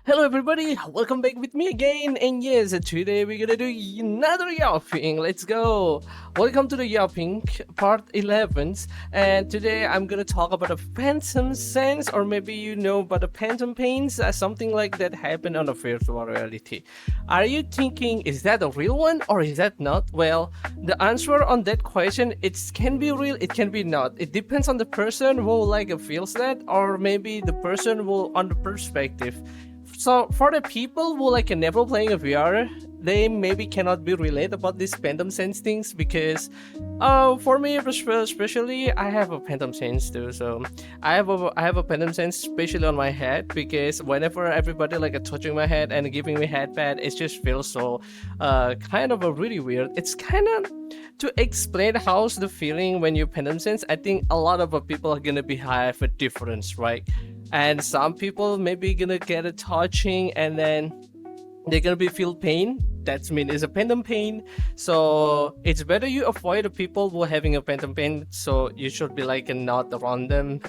Hello everybody, welcome back with me again, and yes, today we're gonna do another yapping. Let's go! Welcome to the yapping part 11, and today I'm gonna talk about a phantom sense, or maybe you know about the phantom pains, something like that happened on a virtual reality. Are you thinking, is that a real one or is that not? Well, the answer on that question, it can be real, it can be not. It depends on the person who feels that, or maybe the person who on the perspective. So for the people who never playing a VR, they maybe cannot be relate about these phantom sense things because, for me especially, I have a phantom sense too. So I have a phantom sense especially on my head because whenever everybody touching my head and giving me head pat, it just feels so, kind of a really weird. It's kind of to explain how's the feeling when you phantom sense. I think a lot of people are gonna be have a difference, right? And some people maybe gonna get a touching and then they're gonna be feel pain. That's mean is a phantom pain. So it's better you avoid the people who are having a phantom pain. So you should be not around them.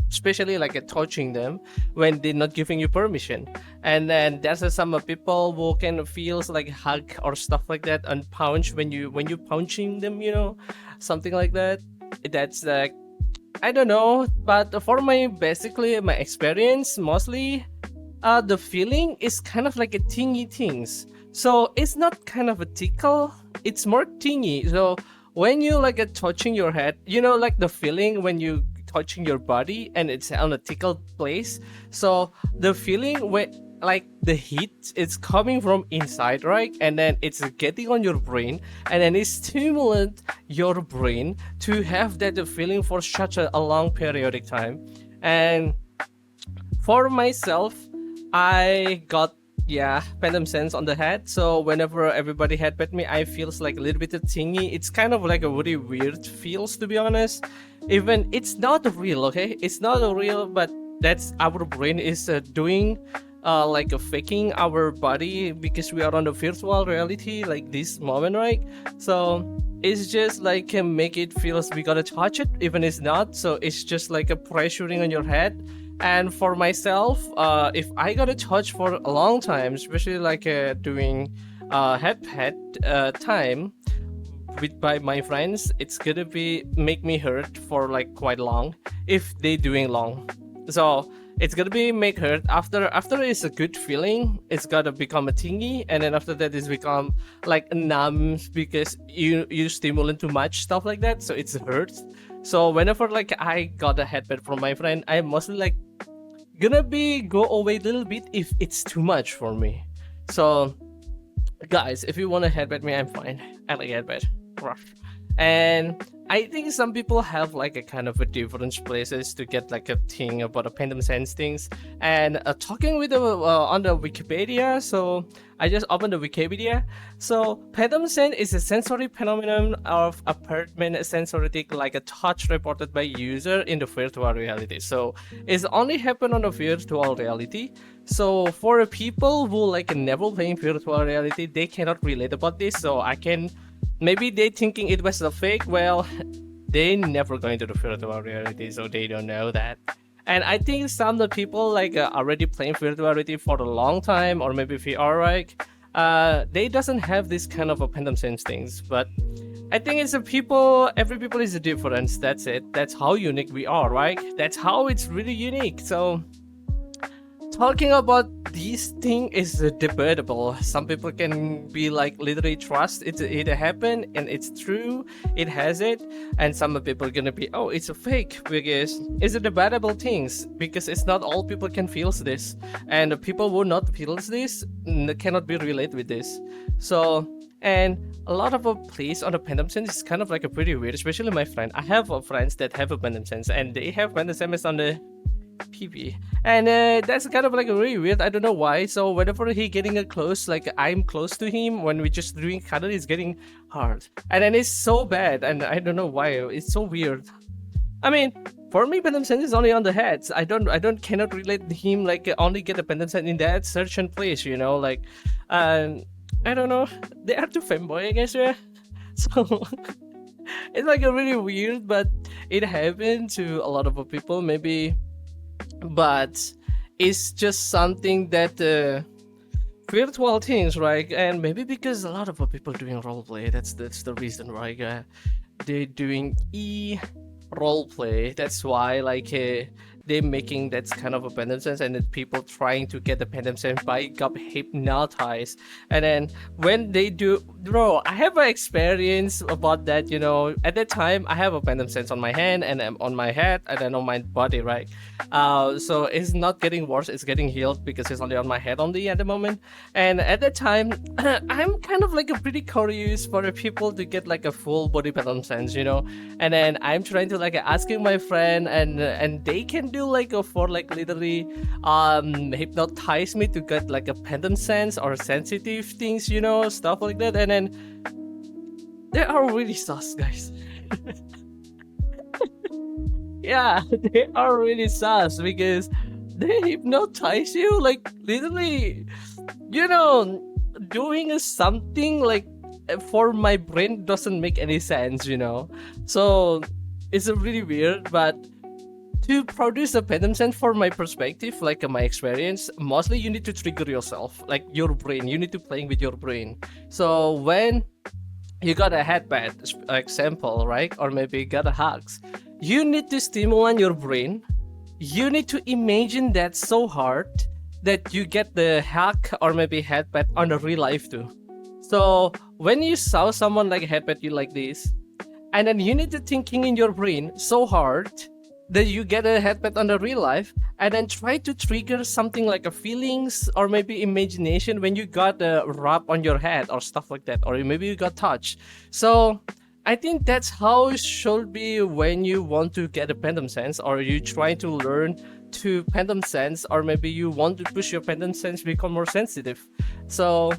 Especially touching them when they're not giving you permission. And then there's some people who can feels like hug or stuff like that and punch when you punching them, something like that. That's like, I don't know, but for my basically my experience mostly, the feeling is kind of like a tingy things. So it's not kind of a tickle, it's more tingy. So when you touching your head, like the feeling when you touching your body and it's on a tickle place. So the feeling when the heat is coming from inside, right? And then it's getting on your brain and then it stimulate your brain to have that feeling for such a long periodic time. And for myself, I got, yeah, phantom sense on the head. So whenever everybody headbutt me, I feels like a little bit of tingy. It's kind of like a really weird feels, to be honest. Even it's not real, okay? It's not real, but that's our brain is doing faking our body because we are on the virtual reality like this moment, right? So it's just make it feels we gotta touch it even it's not. So it's just like a pressuring on your head. And for myself, if I got to touch for a long time, especially doing head pet time with by my friends, it's gonna be make me hurt for quite long if they doing long. So it's gonna be make hurt after it's a good feeling. It's gotta become a tingy, and then after that it's become numb because you stimulate too much stuff like that. So it's hurts. So whenever I got a headband from my friend, I mostly gonna be go away a little bit if it's too much for me. So guys, if you want to headband me, I'm fine. I like headband. Rough. And I think some people have a kind of a different places to get a thing about a phantom sense things. And talking with on the Wikipedia, so I just opened the Wikipedia. So phantom sense is a sensory phenomenon of apartment sensoritic like a touch reported by user in the virtual reality. So it's only happen on the virtual reality. So for people who never playing virtual reality, they cannot relate about this. So I can. Maybe they thinking it was a fake. Well, they never going to the virtual reality, so they don't know that. And I think some of the people already playing virtual reality for a long time, or maybe VR, they doesn't have this kind of a phantom sense things. But I think it's a people. Every people is a difference. That's it. That's how unique we are, right? That's how it's really unique. So talking about this thing is debatable. Some people can be literally trust it happened and it's true, it has it, and some people are gonna be, oh, it's a fake, because it's a debatable things because it's not all people can feel this, and the people who not feel this cannot be related with this. So and a lot of a place on a phantom sense is kind of a pretty weird, especially my friend. I have friends that have a phantom sense and they have phantom sense on the PP, and that's kind of really weird. I don't know why. So whenever he getting a close, I'm close to him, when we just doing cuddle, it's getting hard, and then it's so bad, and I don't know why. It's so weird. I mean, for me, phantom sense is only on the heads. I cannot relate to him only get a phantom sense in that certain place. I don't know. They are too femboy, I guess. Yeah. So it's a really weird, but it happened to a lot of people. Maybe. But is just something that virtual things, right? And maybe because a lot of people doing roleplay, that's the reason, right? They're doing roleplay. That's why like they're making that kind of a pendant sense, and then people trying to get the pendant sense by got hypnotized. And then when they do, bro, I have an experience about that. You know, at that time I have a pendant sense on my hand and on my head and then on my body, right? So it's not getting worse, it's getting healed because it's only on my head only at the moment. And at that time I'm kind of like a pretty curious for the people to get like a full body pendant sense, you know. And then I'm trying to like asking my friend, and they can do like a for like literally hypnotize me to get like a pendant sense or sensitive things, you know, stuff like that. And then they are really sus, guys. Yeah, they are really sus because they hypnotize you like literally, you know, doing something like for my brain doesn't make any sense, you know. So it's a really weird, but to produce a pendant sense for my perspective, like my experience, mostly you need to trigger yourself, like your brain. You need to playing with your brain. So when you got a headband, example, right? Or maybe you got a hugs, you need to stimulate your brain. You need to imagine that so hard that you get the hack or maybe headband on the real life too. So when you saw someone like headband you like this, and then you need to thinking in your brain so hard that you get a headband on the real life, and then try to trigger something like a feelings or maybe imagination when you got a rub on your head or stuff like that, or maybe you got touched. So I think that's how it should be when you want to get a pendant sense, or you try to learn to pendant sense, or maybe you want to push your pendant sense become more sensitive. So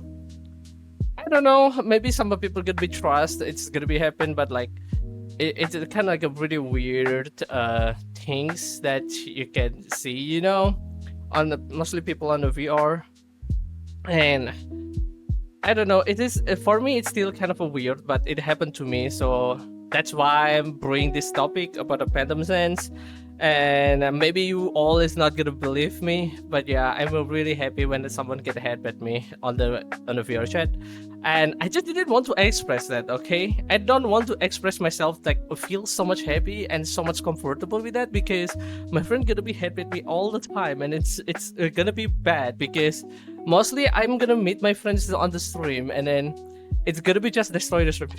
I don't know, maybe some people could be trust it's gonna be happen, but like it's kind of like a really weird things that you can see, you know, on the mostly people on the VR. And I don't know, it is for me it's still kind of a weird, but it happened to me, so that's why I'm bringing this topic about the pendant sense. And maybe you all is not gonna believe me, but yeah, I'm really happy when someone get ahead at me on the VR chat. And I just didn't want to express that, okay? I don't want to express myself like feel so much happy and so much comfortable with that, because my friend gonna be happy with me all the time, and it's gonna be bad because mostly I'm gonna meet my friends on the stream, and then it's gonna be just destroy the stream.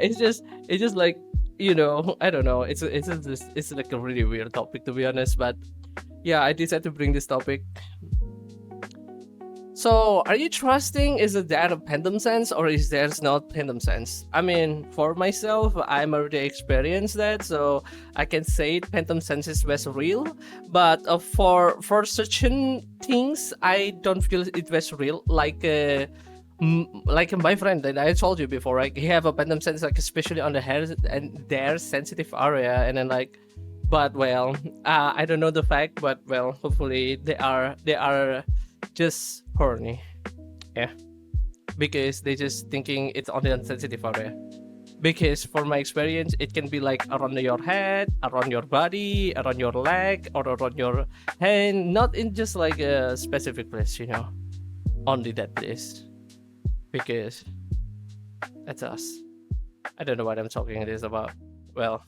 It's just like, you know, I don't know. It's like a really weird topic, to be honest. But yeah, I decided to bring this topic. So, are you trusting? Is it there a pendant sense, or is there's not pendant sense? I mean, for myself, I'm already experienced that, so I can say pendant sense is was real. But for certain things, I don't feel it was real. Like my friend that I told you before, right? He have a pendant sense, like especially on the hair and their sensitive area, and then like, but well, I don't know the fact, but well, hopefully they are just horny, yeah, because they just thinking it's on the sensitive area. Because for my experience, it can be like around your head, around your body, around your leg, or around your hand, not in just like a specific place, you know, only that place. Because that's us. I don't know what I'm talking this about. Well,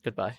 goodbye.